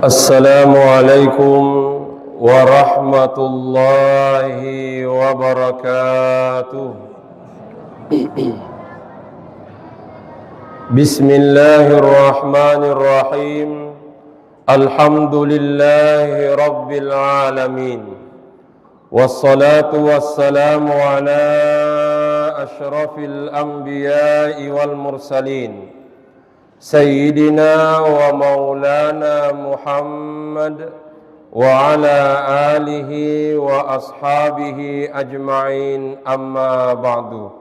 Assalamualaikum warahmatullahi wabarakatuh. Bismillahirrahmanirrahim. Alhamdulillahi rabbil alamin. Wassalatu wassalamu ala ashrafil anbiya'i wal mursalin, Sayyidina wa maulana Muhammad wa ala alihi wa ashabihi ajma'in, amma ba'du.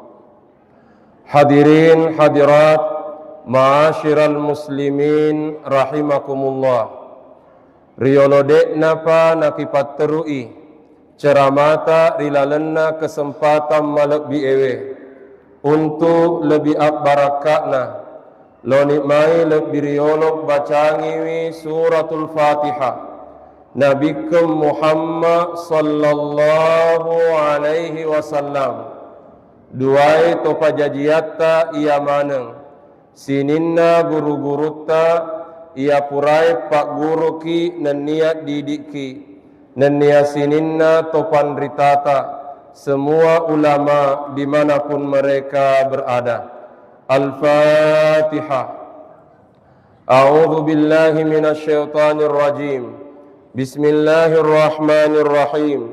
Hadirin hadirat ma'asyiral muslimin rahimakumullah. Riolodek napa nakipat terui ceramata rilalenna kesempatan malak biewe untuk lebih barakatna lo nikmai lebih riolog bacangiwi suratul Fatihah Nabikum Muhammad sallallahu alaihi wasallam. Duai topa jajiatta ia maneng sininna guru-gurutta ia purai pak guru ki neniat didiki nenia sininna topan ritata semua ulama dimanapun mereka berada. Al-Fatihah. A'udzu billahi minasyaitonir rajim. Bismillahirrahmanirrahim.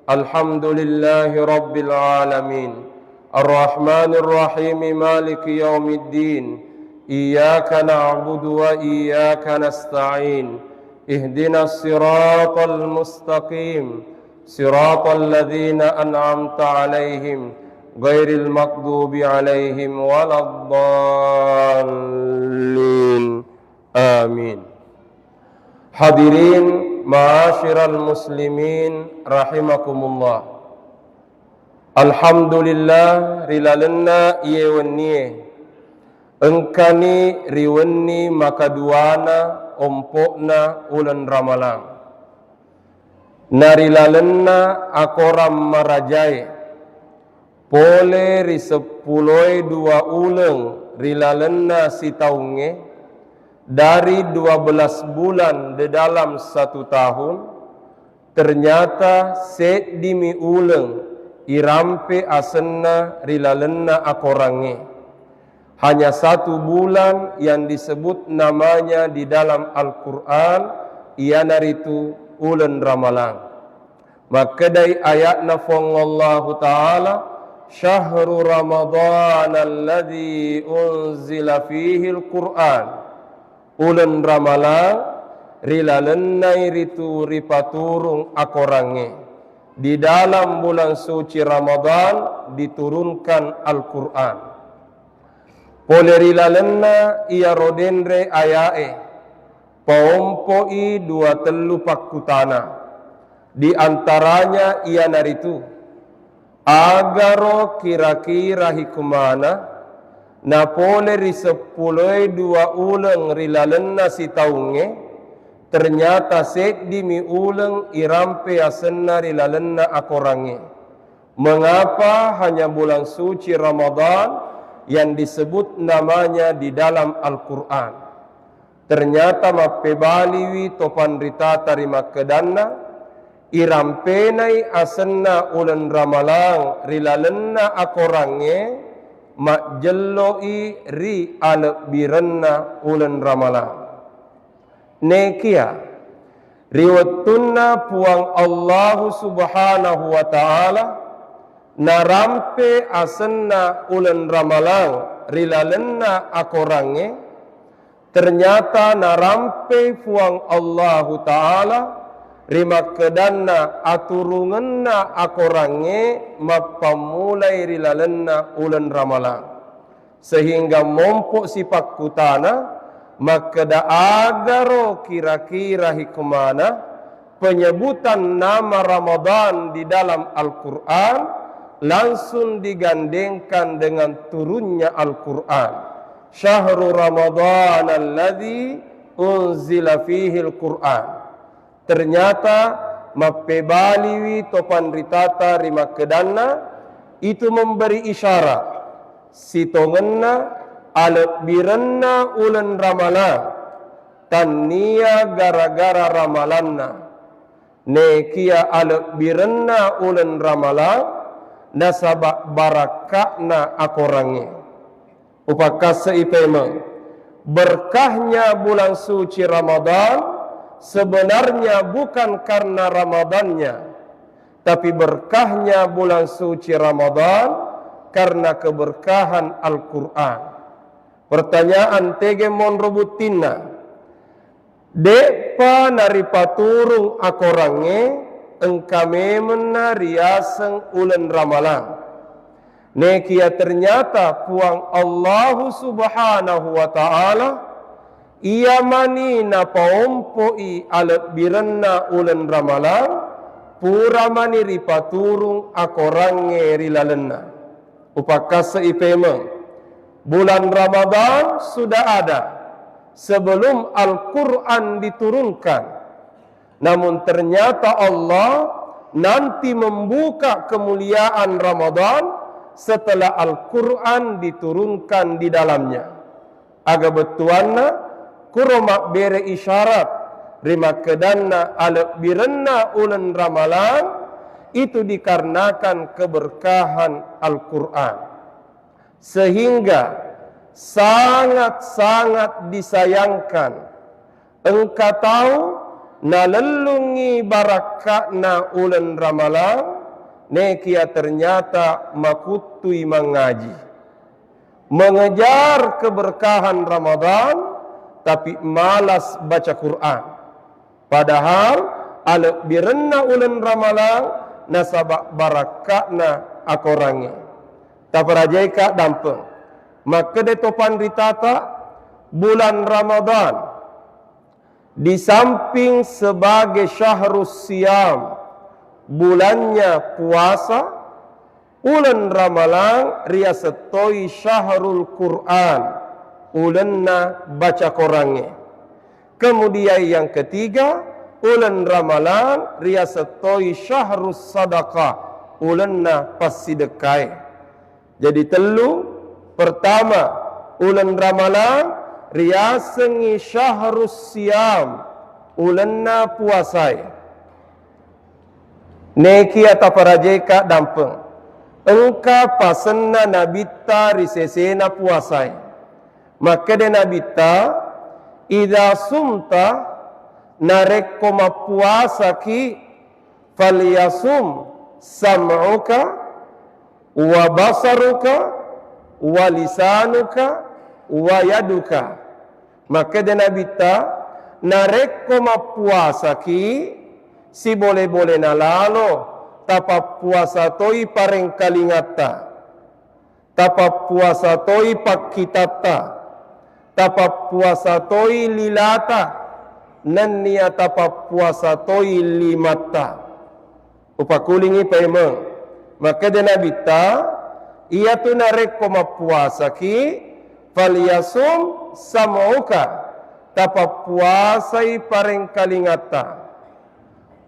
Alhamdulillahi rabbil alamin. Ar-Rahmanir Rahim, Maliki yaumiddin. Iyyaka na'budu wa iyyaka nasta'in. Ihdinas siratal mustaqim. Siratal ladzina an'amta 'alaihim ghairil maghdubi 'alaihim waladdallin. Amin. Hadirin ma'asyiral muslimin rahimakumullah. Alhamdulillah rilalenna yewennie engkani riwenni makaduana ompokna ulan ramalang narilalenna akoram marajai pole ri 10 dua uleng rilalenna sitaunge dari 12 bulan di dalam 1 tahun. Ternyata set dimi uleng irampe asenna rilalenna akorange hanya 1 bulan yang disebut namanya di dalam Al-Quran ianaritu ulen ramalang. Maka dari ayatna fongallahu ta'ala Syahru Ramadhan alladhi unzila fihi al-Quran. Ulen ramalang rilalennai ritu ripaturung akorange di dalam bulan suci Ramadan diturunkan Al-Quran. Pole rilalenna ia rodenre ayae paumpoi 2 pakutana. Di antaranya ia naritu agaro kira-kira hikumana na pole ri 10 dua uleng rilalenna sitaunge ternyata set dimi uleng irampe asenna rilalenna akorange. Mengapa hanya bulan suci Ramadan yang disebut namanya di dalam Al-Quran? Ternyata mappebaliwi topan rita tarima kedanna irampenai asenna ulan ramalang rilalenna akorange mak jelloi ri alek birenna ulan ramalang. Nekia riwattunna puang Allah subhanahu wa ta'ala narampe asenna ulan ramalang rilalenna akorange. Ternyata narampe puang Allah ta'ala rima kedanna aturungenna akorange mapamulai rilalenna ulan ramalang sehingga mompok sipak kutana maka da agaro kira-kira hikmana penyebutan nama Ramadan di dalam Al-Quran langsung digandengkan dengan turunnya Al-Quran. Syahrul Ramadan alladzi unzila fihi al-Quran. Ternyata mappebaliwi topan ritata rima kedanna itu memberi isyarat sitongenna alep birenna ulen ramalan tania gara-gara ramalanna nekia alep birenna ulen ramalan nasabak barakakna akorangi upakasa ipema berkahnya bulan suci Ramadan sebenarnya bukan karena Ramadannya, tapi berkahnya bulan suci Ramadan karena keberkahan Al-Quran. Pertanyaan tege mon robutina, depa naripaturung akorange engkame menariaseng ulen ramalan. Nekia ternyata puang Allah Subhanahu wa ta'ala ia mani na paumpoi alat birenna ulen ramalan pura mani ripaturung akorange rilalenna. Upakasa ipema bulan Ramadan sudah ada sebelum Al-Quran diturunkan. Namun ternyata Allah nanti membuka kemuliaan Ramadan setelah Al-Quran diturunkan di dalamnya. Aga betuanna kuromak bere isyarat rima kedanna alep birenna ulen ramalan itu dikarenakan keberkahan Al-Quran. Sehingga sangat-sangat disayangkan engkau tahu nalelungi barakatna ulen ramalan nekia ternyata makutui mengaji mengejar keberkahan Ramadan tapi malas baca Quran, padahal alep birenna ulen ramalan nasabak barakatna akorangi taparajaika dampeng maka detopan ritata bulan Ramadan di samping sebagai syahrus siyam bulannya puasa, ulan ramalan riasetoi syahrul Quran, ulanna baca korange. Kemudian yang ketiga, ulan ramalan riasetoi syahrus sadaqah, ulanna pasidekai. Jadi telu, pertama ulan ramalan riasengi syahrus siyam, ulanna puasai. Neki atau parajeka dampeng engka pasenna nabita risesena puasai maka de nabita idza sumta narekoma puasa ki falyasum sam'uka wa basaruka wa lisanuka wa yaduka maka de nabita narekoma puasa ki si boleh-boleh nalalo tapa puasa toi pareng kalingata tapa puasa toi pakitata tapa puasa toi lilata nannia tapa puasa toi limata upakulingi paimeng maka denabita ia tu narek koma puasa ki falyasum sam'uka tapa puasai pareng kalingata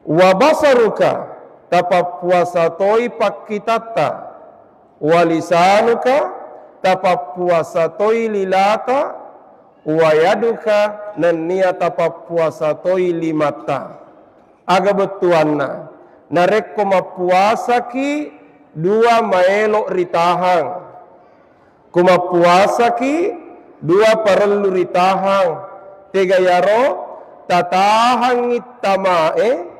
wa basaruka tapa puasa toi pakitata wa lisanuka tapa puasa toi lilata wa yaduka nannia tapa puasa toi limata aga betuanna narek koma puasa ki dua maelo ritahang kuma puasa ki dua perlu ritahang tiga yaro tatahang itamae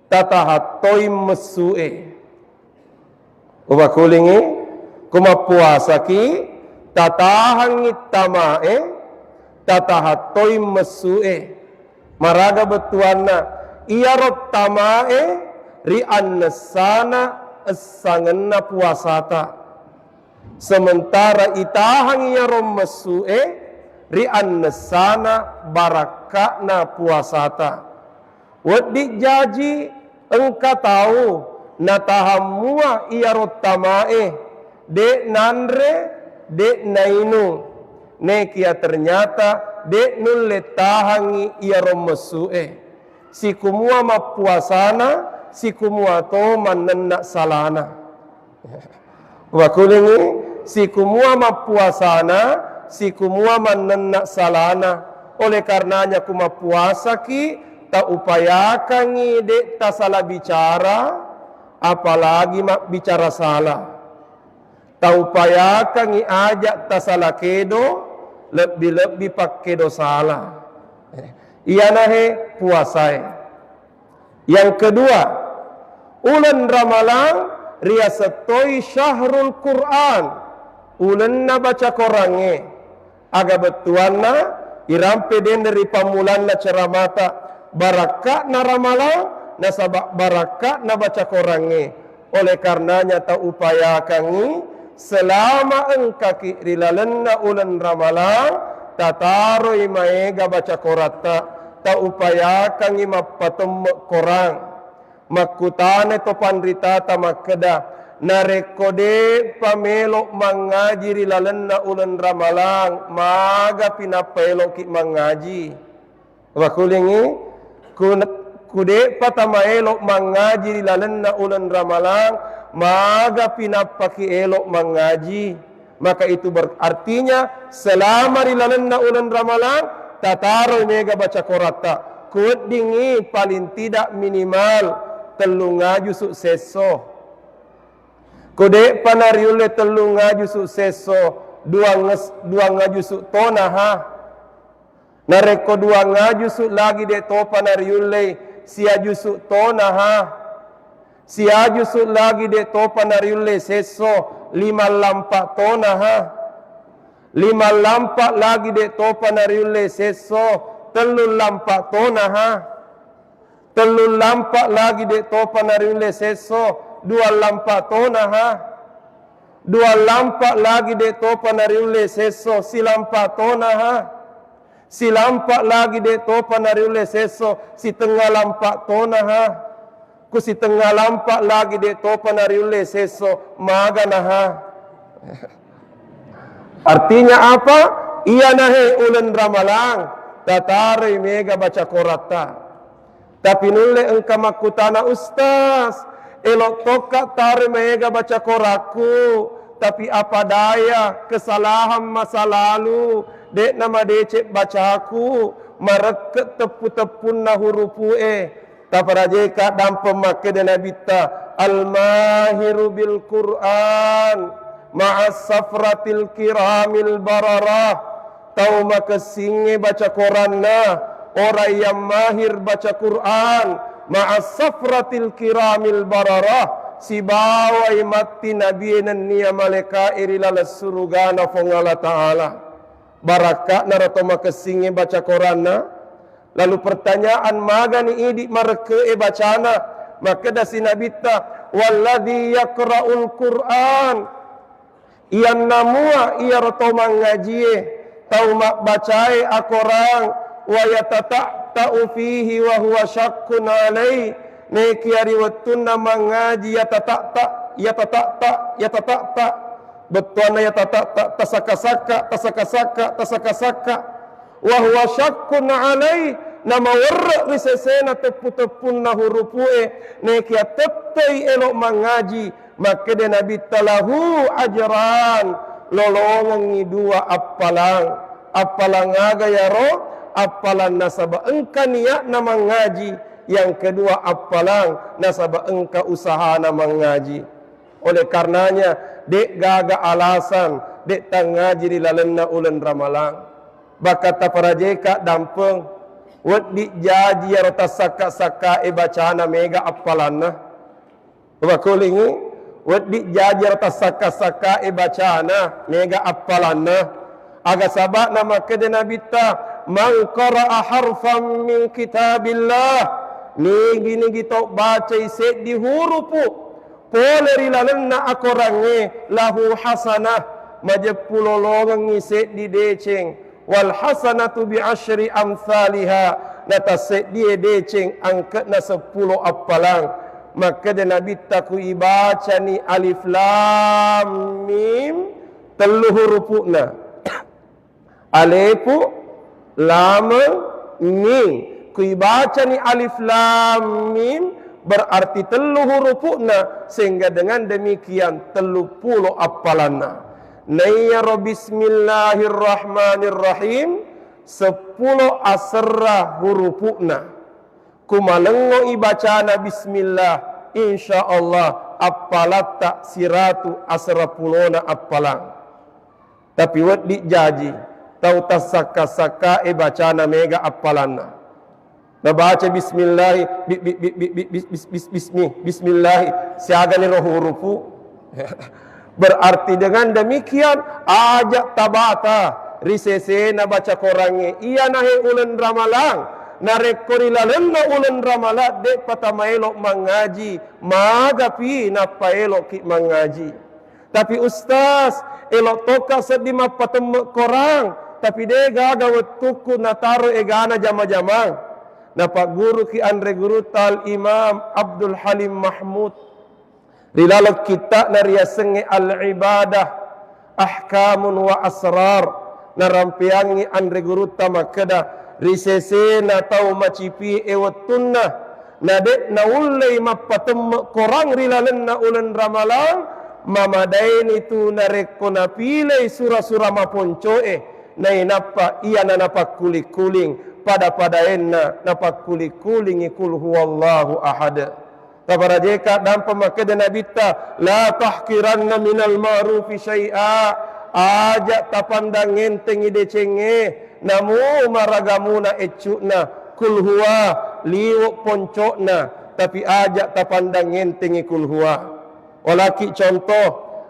tatahatoi mesue ubakulingi kuma puasa ki tatahang itamae tatahatoi mesue maraga betuanna iya rot tamae ri'an nesana esangenna puasata sementara itahang iya rom mesue ri'an nesana barakakna puasata wadik jaji engkau tahu natahamua iya rotamae dek nandre dek nainu nekia ternyata dek nulle tahangi iya romesue si kumua mapuasana si kumua to manenna salana wakulingi si kumua mapuasana si kumua manenna salana. Oleh karenanya kuma puasa ki ta upayakan ngide ta salah bicara, apalagi mak bicara salah. Ta upayakan ngi ajak ta salah kedo, lebih-lebih pak kedo salah. Iyana he puasa. Yang kedua, ulan Ramalan riasatoi syahrul Quran. Ulan na baca Qurange. Aga betuanna irampe den dari pamulan na ceramata. Barakat na Ramalan nasabak barakat na baca Qurange. Oleh karenanya ta upayakan selama engkaki rilalenna ulan Ramalan tataroi maega baca Qurata. Ta upayakan mapatem korang makutane to pandrita ta makeda narekode pamelok mengaji rilalenna ulan Ramalan maga pinapelok ki mengaji wakulingi kude patamaelok mengaji rilalenna ulan Ramalan maga pinapaki elok mengaji. Maka itu berartinya selama rilalenna ulan Ramalan tataro mega baca Qurata. Kudingi paling tidak minimal telunga jusuk seso. Kode panariule telunga jusuk seso dua ngajusuk tonaha. Nareko dua ngajusuk lagi de to panariule sia jusuk tonaha. Sia jusuk lagi de to panariule seso 5 lampak tonaha. 5 lampak lagi de to panariule seso 3 lampak tonaha. 3 lampak lagi de to panariule seso 2 lampak tonaha. 2 lampak lagi de to panariule seso 4 lampak tonaha. 4 lampak lagi de to panariule seso 1/2 lampak tonaha. Ku 1/2 lampak lagi de to panariule seso maganaha. Artinya apa? Iya nahe ulan Ramalan tatari mega baca Qurata. Tapi nulle engka makutana ustaz elok toka tari mega baca Quraku. Tapi apa daya kesalahan masa lalu dek nama decek bacaku mareket tepu-tepun na hurupu taparajeka dan pemakai dan nabita al-mahiru bil Quran ma'as safratil kiramil bararah. Tau maka singe baca Quran orang yang mahir baca Quran ma'as safratil kiramil bararah si bawai mati nabi nan niya maleka irilala surugana fongala ta'ala barakah narato maka singe baca Quran lalu pertanyaan magani idi marke bacana maka dasi nabita walladhi yaqra'ul Quran iyan namua iya roto mangaji tau mak bacai akorang wa yatata'u fihi wa huwa syakkun alai neki ari watunna mangaji yatata'ta betuana yatata'ta tasakasaka wa huwa syakkun alai nama warra risesena tepu-tepun na hurupue neki tetei elok mangaji maka dia Nabi talahu ajran lolongan dua apalang aga ya roh apalan nasabah engka niat nama ngaji yang kedua apalang nasabah engka usaha nama ngaji. Oleh karenanya dek gaga alasan dek tangaji di lalenna ulan Ramalan bakata parajeka dampeng wad di jaji ya rota saka bacana mega apalanna wakulingi wadi jajar tasaka-saka bacana mega apalanna aga sabak nama kede nabita man qara'a harfan min kitabillah ni gitu baca ise di hurupu pole rilalenna akorange lahu hasanah majepulolongan ise di deceng wal hasanatu bi asyri amsalha natase di deceng angkatna 10 apalang. Maka dia Nabi taku ibaca ni alif lam mim telu hurufna alifu lam mim ku ibaca ni alif lam mim berarti telu hurufna sehingga dengan demikian 30 apalanna Nayya bismillahirrahmanirrahim 10 asra hurufuna. Kumalengo ibacana bismillah insyaallah appalat tak siratu asra pulona appalang. Tapi wad dijaji tau tasaka-saka bacana mega appalanna. Na baca bismillah bismillah siaga ni hurufu. Berarti dengan demikian ajak tabata risese na baca korange iya nahe ulen ramalang narekori lalenna ulen ramalat de patamaelok mengaji magapi napa elok ki mengaji. Tapi ustaz elok toka sedima patem korang tapi de gaga wetuku nataro egana jama-jama. Napa guru ki andre guru tal Imam Abdul Halim Mahmud rilalok kita nariyasenge al-ibadah ahkamun wa asrar narampiangi andre guru tamakeda risese na tau macipi ewatunna na de na ulai mapatem korang rilalen na ulen ramalang mamadain itu nareko na pilai surah-surah maponcoe na inapa iya na napak kulik-kuling pada enna napak kulik-kuling ikul huwallahu ahad. Tabara jeka dan pemakaian Nabi ta la tahkiranna minal ma'rufi syai'a ajak tapandang enteng ide cenge namu maragamuna ecukna kul huwa liwuk poncokna tapi ajak tapandang enteng kul huwa. Walaki contoh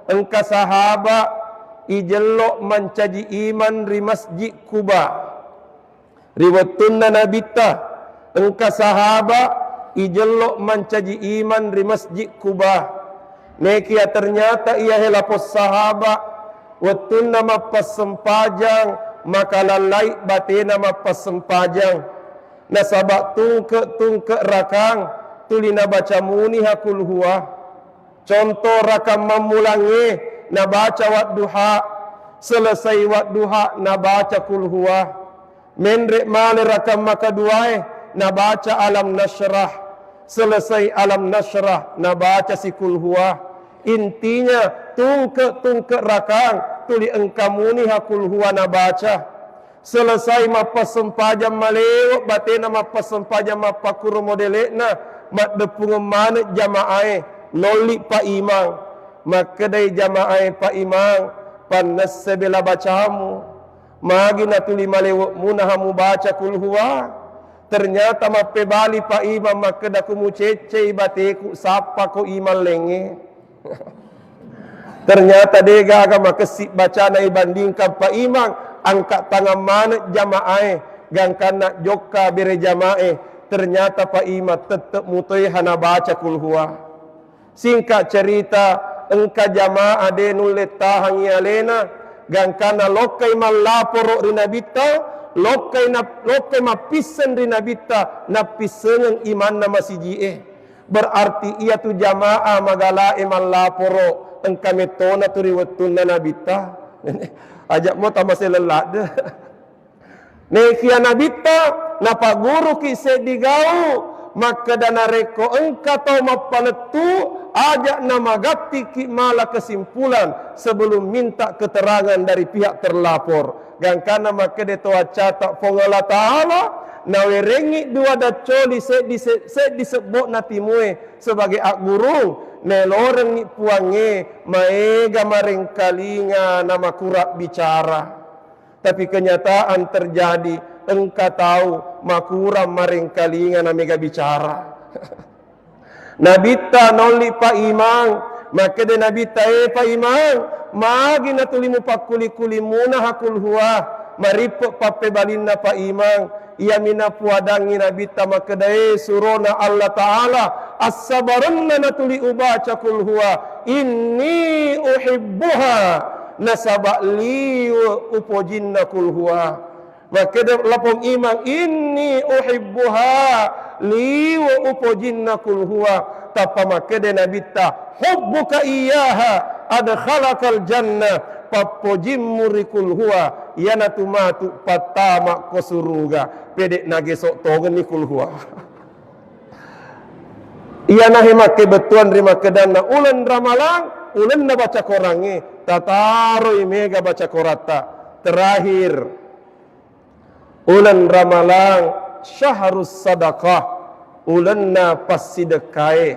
engka sahaba ijelok mencaji iman di masjid Kuba riwatunna Nabi ta engka sahaba ijelok mencaji iman di masjid Kuba. Nekia ternyata ia helapos sahaba watunna mapas sempajang maka lalai batina mapas sempajang. Nasabak tungke rakang tulina baca muni hakul huwa. Contoh rakam memulangi na baca wat duha selesai wat duha na baca kul huwa. Mendrek male rakam maka duai na baca alam nasyrah selesai alam nasyrah na baca sikul huwa. Intinya tungke rakang tuli engkamuni hakul huwa na baca selesai mapas sempajam malewok batena mapas sempajam mapakuru modelekna mak depung mana jamaah noli pa imang maka dai jamaah pa imang panas sebela bacamu magi na tuli malewok muna hamu baca kul huwa. Ternyata mape bali pa imam maka da kumu cece bateku sapa ko iman lenge. Ternyata dega agama kesik baca na ibandingkan pa imam angkat tangan mana jamaah gangkan nak joka bere jamaah. Ternyata pa imam tetap mutoi hana baca kul huwa. Singkat cerita engka jamaah de nulet tahang yalena gangkana lokai malaporo rinabita lokai mapisen rinabita napisengen iman nama sijie. Berarti ia tu jamaah magala eman laporo engka metona tu riwetuna nabita. Ajak mo tamase lelat de. Nekia nabita napa guru ki sedigau maka dana reko engka tau mapaletu ajak nama gati ki mala kesimpulan sebelum minta keterangan dari pihak terlapor. Gangkana maka de toa catak fongala ta'ala nawerengi dua dacoli se disebut natimue sebagai ak gurung neloreng ni puange maega marengkalinga nama kurak bicara. Tapi kenyataan terjadi engka tahu makura marengkalinga na mega bicara. Nabita noli pa imang maka de nabita pa imang magi na tulimu pakuli-kuli muna hakul huwa maripo pape balinna pa imang ia mina puadangi nabita maka de surona Allah Ta'ala as-sabarunna na tuli ubaca kul huwa inni uhibbuha nasaba li upojinna kul huwa. Maka de lapong imang inni uhibbuha li upojinna kul huwa tapa maka de nabita hubbuka iyaha adkhalakal jannah papojimmu rikul huwa yana tumatu patama ko suruga pedek nagesok tongen nikul huwa. Iya nahe make betuan rima kedana ulen ramalang ulen na baca korange tataro mega baca korata. Terakhir, ulan Ramalan syahrus sadaqah, ulanna pasidekae.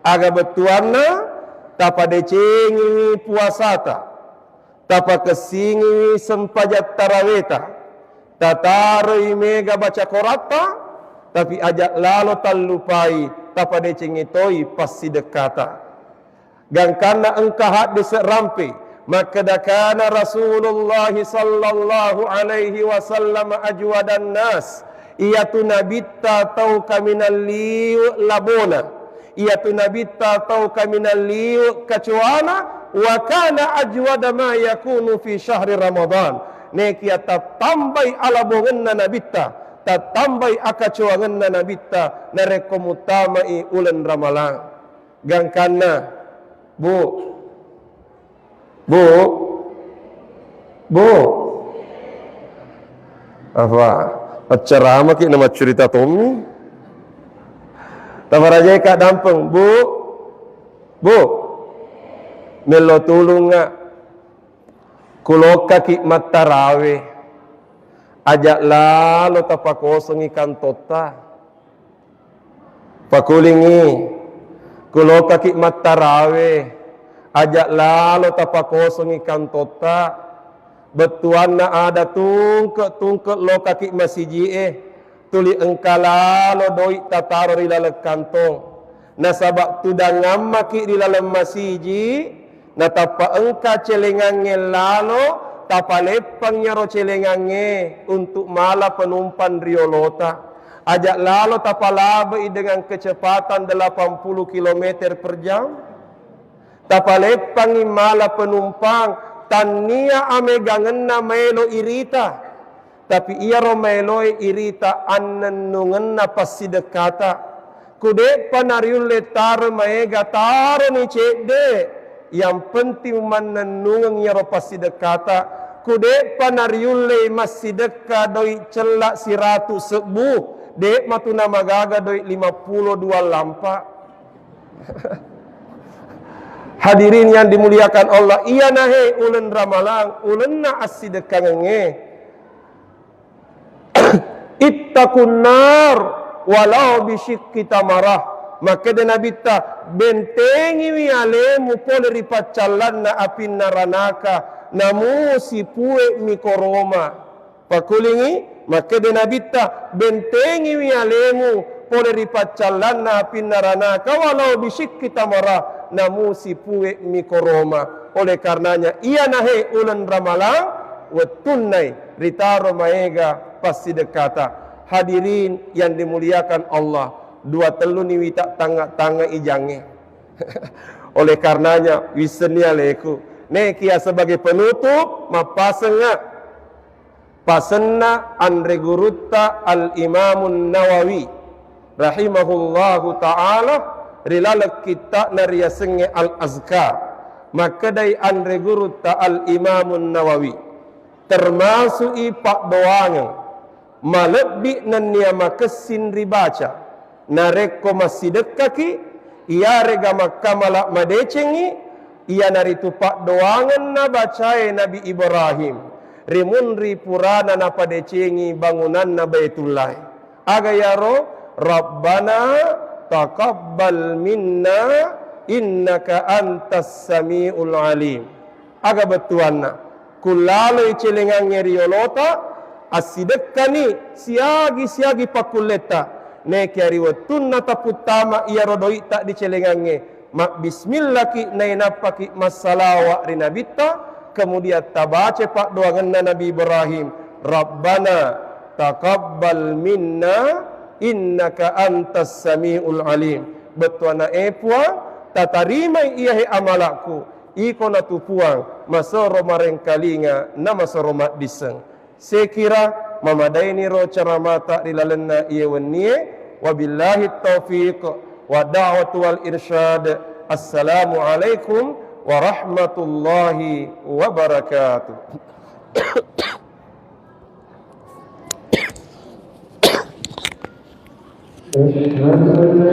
Aga betuanna tapa decengi puasata, tapa kesingi sempajat taraweta, tataroi mega baca korata, tapi ajak lalu talupai tapa decengi toi pasidekata. Gangkana engkah diserampi, maka dakana Rasulullah sallallahu alaihi wasallam ajwadan nas, iyatu nabitta tau kaminal liu labona, iyatu nabitta tau kaminal liu kacuana, wa kana ajwada ma yakunu fi syahri Ramadan. Neki tambai ala bongenna nabitta, tambai akacuangenna nabitta narekomutamai ulan Ramalan. Gangkana Bu, apa? Ceramah ki nama cerita Tommy. Tawaraje kak dampeng, Bu, melo tulunga, kulo kaki matarawe, ajak lalu tapakosong ikan tota, pakulingi. Kulo kaki matarawe, ajak lalu tapakosong ikan tota, betuan na ada tungke lo kaki masiji tuli engkala lo doi tataro di dalam kantong. Nasabak tudang maki di dalam masiji, na tapa engka celengange lalu tapa lepang nyaro celengange untuk mala penumpan riolota. Ajak lalu tapalabai dengan kecepatan 80 km per jam. Tapalepangi mala penumpang tania amegangenna melo irita. Tapi ia romelo irita annenungenna pasidekata. Kude panariul letar maega taro ni cede. Yang penting manenungang ia pasidekata. Kude panariul le masideka doi celak siratu sebuh. Dek matuna magaga doi 52 lampa. Hadirin yang dimuliakan Allah, iya nahe ulen Ramalan, ulen na asidekangenge. Ittaqun nar walau bisyikki tamarah. Maka de nabita bentengi wialemu pole ripacalan na apin naranaka namu si pue mikoroma. Pakulingi maka de nabita bentengi wialemu pole ripacalan na apin naranaka walau bisyikki tamarah namu si pue mikoroma. Oleh karenanya ia nahe ulan Ramalan wetunai ritaro maega pasidekata. Hadirin yang dimuliakan Allah, dua telu ni wita tanga ijange. Oleh karenanya wisenia leku nekia sebagai penutup mapasenga pasenna andre gurutta al Imamun Nawawi rahimahullahu taala rilala kita nariyasenge al azkar. Maka dai andre gurutta al Imamun Nawawi termasuk ipak doangan malebbi nania makesin ribaca nareko masidekaki ia rega makamala madecengi ia naritu pak doangan na bacae Nabi Ibrahim rimunri purana na padecengi bangunan na Baitullah agayaro Rabbana taqabbal minna innaka antas samiul alim. Aga betuanna kulaloi celengange riolota asidekani siagi pakuleta neki ariwatunna taputama iya rodoi tak dicelengange mak bismillaki nainapaki masalawa rinabita kemudian tabace pak doangan Nabi Ibrahim Rabbana taqabbal minna innaka antas samiul alim. Betuana epua tatarimai iahe amalaku iko natupuang masoro marengkalinga na masoro mat diseng. Sekira mamadaini ro caramata dilalenna iya wennie wabillahi taufiq wa da'watu wal irsyad. Assalamu alaikum warahmatullahi wabarakatuh.